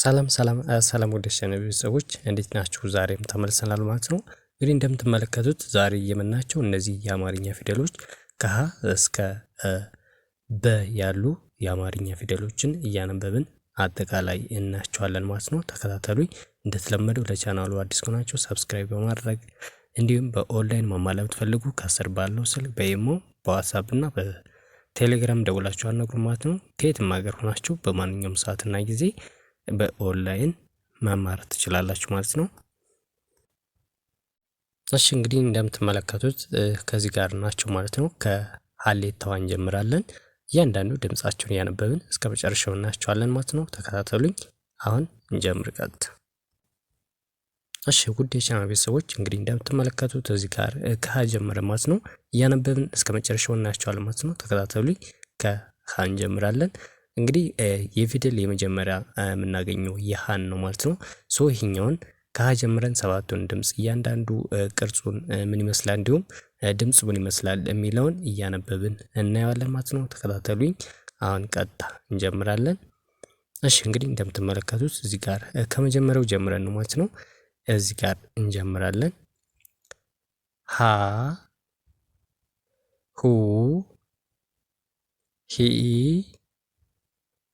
ሰላም ወደ ቻናሌ ቤተሰቦች እንዴት ናችሁ? ዛሬም ተመልሰናል ማለት ነው። እንግዲህ እንደምትመለከቱት ዛሬ የምናያቸው እነዚህ የአማርኛ ፊደሎች ከሀ እስከ በ ያሉ የአማርኛ ፊደሎችን እያነበብን አጠቃላይ እናያቸዋለን ማለት ነው። ተከታተሉኝ። እንደተለመደው ለቻናሉ አዲስ ከሆናችሁ ሰብስክራይብ በማድረግ እንዲሁም በኦንላይን መማር ለምትፈልጉ ከስር ባለው ስልክ በኢሞ በዋትስአፕ እና በቴሌግራም ደውላችሁ አናግሩን ማለት ነው። ከየትም ሀገር ሆናችሁ በማንኛውም ሰዓትና ጊዜ በኦንላይን መማር ትችላላችሁ ማለት ነው። እሺ እንግዲህ እንደምትመለከቱት ከዚህ ጋር ናቸው ማለት ነው። ከሀሌታዋ እንጀምራለን። እያንዳንዱ ድምጻቸውን እያነበብን እስከ መጨረሻው እናያቸዋለን ማለት ነው። ተከታተሉኝ። አሁን እንጀምር ቀጥታ። እሺ ውድ የቻናል ቤተሰቦች እንግዲህ እንደምትመለከቱት እዚህ ጋር ከሀ ጀምረ ማለት ነው። እያነበብን እስከ መጨረሻው እናያቸዋለን ማለት ነው። ተከታተሉኝ። ከሀ እንጀምራለን። እንግዲህ የፊደል የመጀመሪያ የምናገኘው የሃን ነው ማለት ነው። ሶ ይሄኛውን ከሀ ጀምረን ሰባቱን ድምጽ እያንዳንዱ ቅርጹን ምን ይመስላል እንዲሁም ድምጽ ምን ይመስላል የሚለውን እያነበብን እናየዋለን ማለት ነው። ተከታተሉኝ። አሁን ቀጥታ እንጀምራለን። እሺ እንግዲህ እንደምትመለከቱት እዚህ ጋር ከመጀመሪያው ጀምረን ነው ማለት ነው። እዚህ ጋር እንጀምራለን። ሀ ሁ ሂ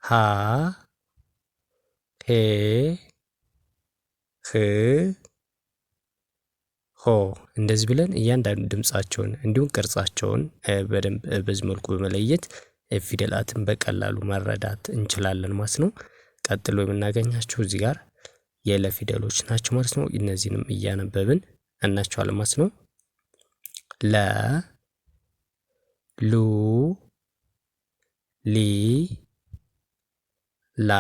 ሃ ሄ ህ ሆ እንደዚህ ብለን እያንዳንዱ ድምጻቸውን እንዲሁም ቅርጻቸውን በደንብ በዚህ መልኩ በመለየት ፊደላትን በቀላሉ መረዳት እንችላለን ማለት ነው። ቀጥሎ የምናገኛቸው እዚህ ጋር የለ ፊደሎች ናቸው ማለት ነው። እነዚህንም እያነበብን እናያቸዋለን ማለት ነው። ለ ሉ ሊ ላ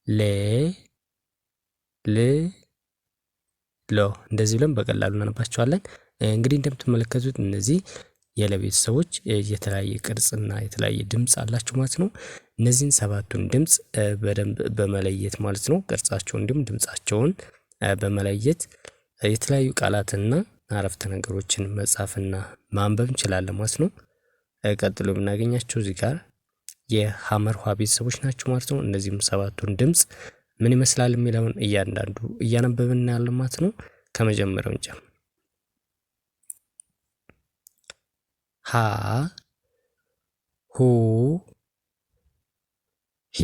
ሌ ል ሎ እንደዚህ ብለን በቀላሉ እናነባቸዋለን። እንግዲህ እንደምትመለከቱት እነዚህ የለቤተሰቦች የተለያየ ቅርጽና የተለያየ ድምጽ አላቸው ማለት ነው። እነዚህን ሰባቱን ድምጽ በደንብ በመለየት ማለት ነው ቅርጻቸውን እንዲሁም ድምጻቸውን በመለየት የተለያዩ ቃላትና አረፍተ ነገሮችን መጻፍና ማንበብ እንችላለን ማለት ነው። ቀጥሎ የምናገኛቸው እዚህ ጋር የሐመር ውሃ ቤተሰቦች ናቸው ማለት ነው። እነዚህም ሰባቱን ድምጽ ምን ይመስላል የሚለውን እያንዳንዱ እያነበብን ያለው ማለት ነው። ከመጀመሪያው እንጀምር። ሀ ሁ ሂ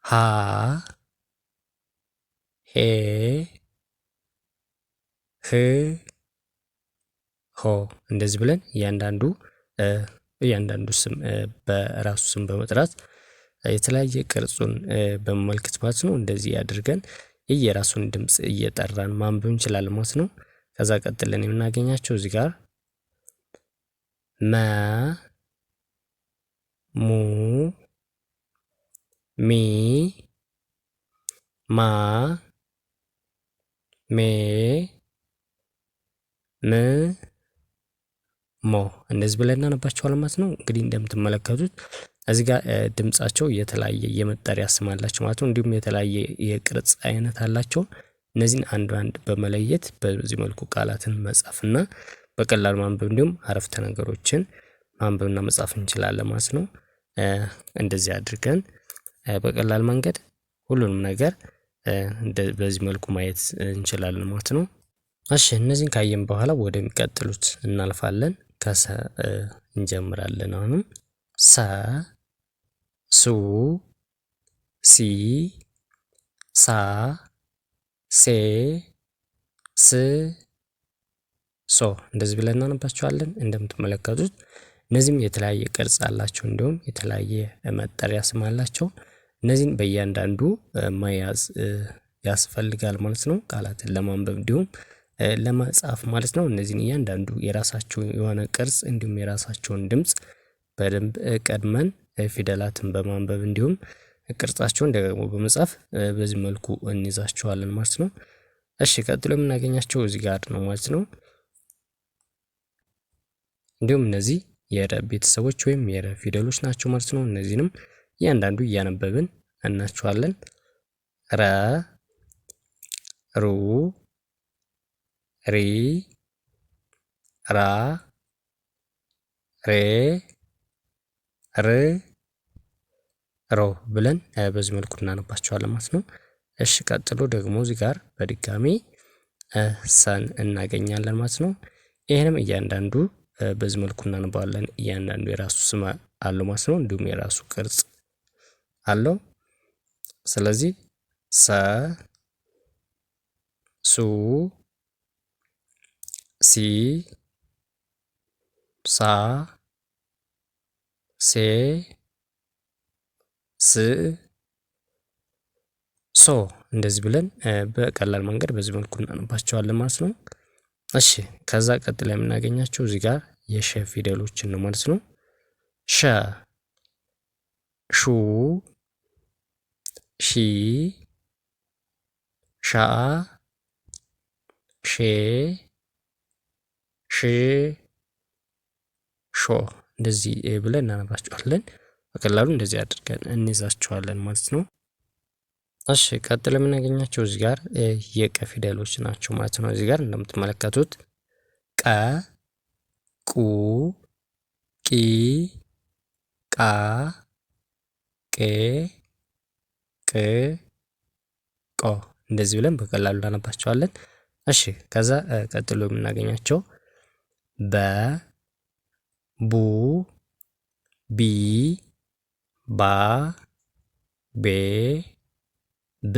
ሃ ሄ ህ ሆ እንደዚህ ብለን እያንዳንዱ ስም በራሱ ስም በመጥራት የተለያየ ቅርጹን በመመልከት ማለት ነው። እንደዚህ አድርገን የየራሱን ድምጽ እየጠራን ማንበብ እንችላለን ማለት ነው። ከዛ ቀጥለን የምናገኛቸው እዚህ ጋር መ ሙ ሚ ማ ሜ ም ሞ እንደዚህ ብለን እናነባቸዋለን ማለት ነው። እንግዲህ እንደምትመለከቱት እዚህ ጋር ድምጻቸው የተለያየ የመጠሪያ ስም አላቸው ማለት ነው። እንዲሁም የተለያየ የቅርጽ አይነት አላቸው። እነዚህን አንድ አንድ በመለየት በዚህ መልኩ ቃላትን መጻፍና በቀላሉ ማንበብ እንዲሁም አረፍተ ነገሮችን ማንበብና መጻፍ እንችላለን ማለት ነው። እንደዚህ አድርገን በቀላል መንገድ ሁሉንም ነገር በዚህ መልኩ ማየት እንችላለን ማለት ነው። እሺ እነዚህን ካየን በኋላ ወደሚቀጥሉት እናልፋለን። ከሰ እንጀምራለን። አሁንም ሰ ሱ ሲ ሳ ሴ ስ ሶ እንደዚህ ብለን እናነባቸዋለን። እንደምትመለከቱት እነዚህም የተለያየ ቅርጽ አላቸው እንዲሁም የተለያየ መጠሪያ ስም አላቸው። እነዚህን በእያንዳንዱ መያዝ ያስፈልጋል ማለት ነው። ቃላትን ለማንበብ እንዲሁም ለመጻፍ ማለት ነው። እነዚህን እያንዳንዱ የራሳቸው የሆነ ቅርጽ እንዲሁም የራሳቸውን ድምጽ በደንብ ቀድመን ፊደላትን በማንበብ እንዲሁም ቅርጻቸውን ደግሞ በመጻፍ በዚህ መልኩ እንይዛቸዋለን ማለት ነው። እሺ ቀጥሎ የምናገኛቸው እዚህ ጋር ነው ማለት ነው። እንዲሁም እነዚህ የረ ቤተሰቦች ወይም የረ ፊደሎች ናቸው ማለት ነው። እነዚህንም እያንዳንዱ እያነበብን እናያቸዋለን። ረ ሩ ሪ ራ ሬ ር ሮ ብለን በዚህ መልኩ እናነባቸዋለን ማለት ነው። እሺ ቀጥሎ ደግሞ እዚህ ጋር በድጋሚ ሰን እናገኛለን ማለት ነው። ይሄንም እያንዳንዱ በዚህ መልኩ እናነባዋለን። እያንዳንዱ የራሱ ስም አለው ማለት ነው። እንዲሁም የራሱ ቅርጽ አለው። ስለዚህ ሰ፣ ሱ፣ ሲ፣ ሳ፣ ሴ፣ ስ፣ ሶ እንደዚህ ብለን በቀላል መንገድ በዚህ መልኩ እናነባቸዋለን ማለት ነው። እሺ ከዛ ቀጥላ የምናገኛቸው እዚህ ጋር የሸ ፊደሎችን ነው ማለት ነው። ሸ፣ ሹ፣ ሺ፣ ሻ፣ ሼ፣ ሽ፣ ሾ እንደዚህ ብለን እናነባቸዋለን። በቀላሉ እንደዚህ አድርገን እንይዛቸዋለን ማለት ነው። እሺ ቀጥሎ የምናገኛቸው እዚህ ጋር የቀ ፊደሎች ናቸው ማለት ነው። እዚህ ጋር እንደምትመለከቱት ቀ፣ ቁ፣ ቂ፣ ቃ፣ ቄ፣ ቅ፣ ቆ እንደዚህ ብለን በቀላሉ እናነባቸዋለን። እሺ ከዛ ቀጥሎ የምናገኛቸው በ፣ ቡ፣ ቢ፣ ባ፣ ቤ፣ ብ፣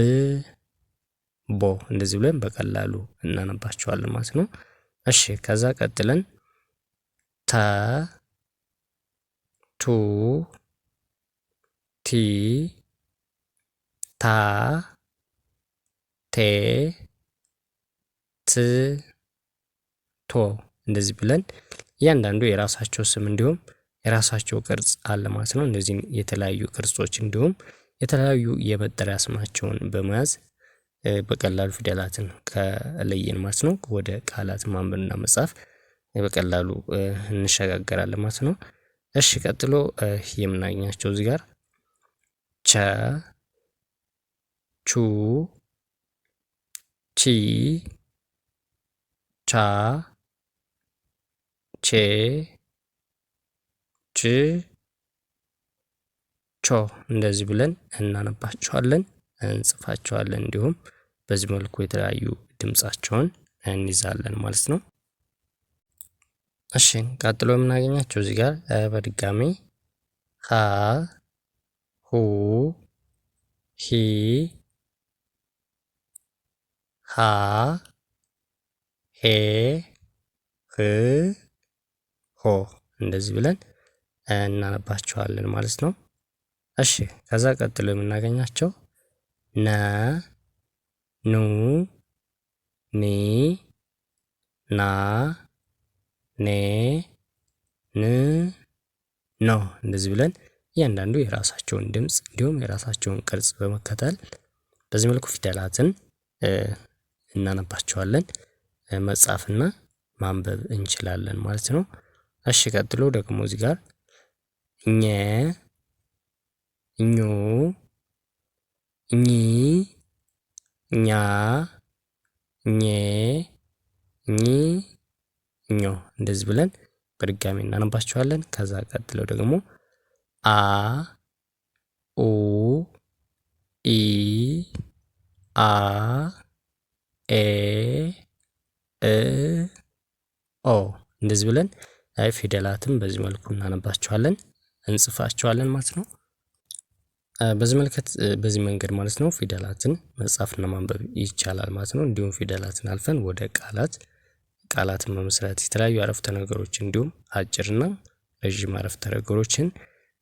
ቦ እንደዚህ ብለን በቀላሉ እናነባቸዋለን ማለት ነው። እሺ ከዛ ቀጥለን ተ፣ ቱ፣ ቲ፣ ታ፣ ቴ፣ ት፣ ቶ እንደዚህ ብለን እያንዳንዱ የራሳቸው ስም እንዲሁም የራሳቸው ቅርጽ አለ ማለት ነው። እነዚህን የተለያዩ ቅርጾች እንዲሁም የተለያዩ የመጠሪያ ስማቸውን በመያዝ በቀላሉ ፊደላትን ከለየን ማለት ነው ወደ ቃላት ማንበብና መጻፍ በቀላሉ እንሸጋገራለን ማለት ነው። እሺ ቀጥሎ የምናገኛቸው እዚህ ጋር ቸ፣ ቹ፣ ቺ፣ ቻ፣ ቼ፣ ች፣ ቾ እንደዚህ ብለን እናነባቸዋለን፣ እንጽፋቸዋለን። እንዲሁም በዚህ መልኩ የተለያዩ ድምጻቸውን እንይዛለን ማለት ነው። እሺ ቀጥሎ የምናገኛቸው እዚህ ጋር በድጋሚ ሀ፣ ሁ፣ ሂ፣ ሃ፣ ሄ፣ ህ፣ ሆ እንደዚህ ብለን እናነባቸዋለን ማለት ነው። እሺ ከዛ ቀጥሎ የምናገኛቸው ነ፣ ኑ፣ ኒ፣ ና፣ ኔ፣ ን፣ ኖ እንደዚህ ብለን እያንዳንዱ የራሳቸውን ድምጽ እንዲሁም የራሳቸውን ቅርጽ በመከተል በዚህ መልኩ ፊደላትን እናነባቸዋለን፣ መጻፍና ማንበብ እንችላለን ማለት ነው። እሺ ቀጥሎ ደግሞ እዚህ ጋር ኘ፣ ኙ፣ ኚ፣ ኛ፣ ኜ፣ ኚ፣ ኞ እንደዚህ ብለን በድጋሚ እናነባቸዋለን። ከዛ ቀጥለው ደግሞ አ፣ ኡ፣ ኢ፣ አ፣ ኤ፣ እ፣ ኦ እንደዚህ ብለን ፊደላትን በዚህ መልኩ እናነባቸዋለን፣ እንጽፋቸዋለን ማለት ነው። በዚህ መንገድ ማለት ነው ፊደላትን መጻፍና ማንበብ ይቻላል ማለት ነው። እንዲሁም ፊደላትን አልፈን ወደ ቃላትን መመስረት የተለያዩ አረፍተ ነገሮች እንዲሁም አጭርና ረዥም አረፍተ ነገሮችን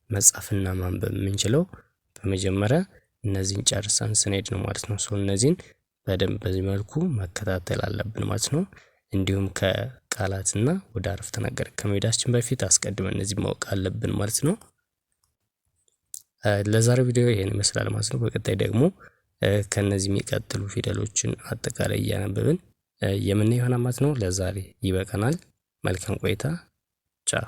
መጻፍና ማንበብ የምንችለው በመጀመሪያ እነዚህን ጨርሰን ስንሄድ ነው ማለት ነው። እነዚህን በደንብ በዚህ መልኩ መከታተል አለብን ማለት ነው። እንዲሁም ከቃላትና ወደ አረፍተ ነገር ከመሄዳችን በፊት አስቀድመን እነዚህ ማወቅ አለብን ማለት ነው። ለዛሬው ቪዲዮ ይሄን ይመስላል ማለት ነው። በቀጣይ ደግሞ ከነዚህ የሚቀጥሉ ፊደሎችን አጠቃላይ እያነበብን የምናየው ይሆናል ማለት ነው። ለዛሬ ይበቃናል። መልካም ቆይታ። ቻው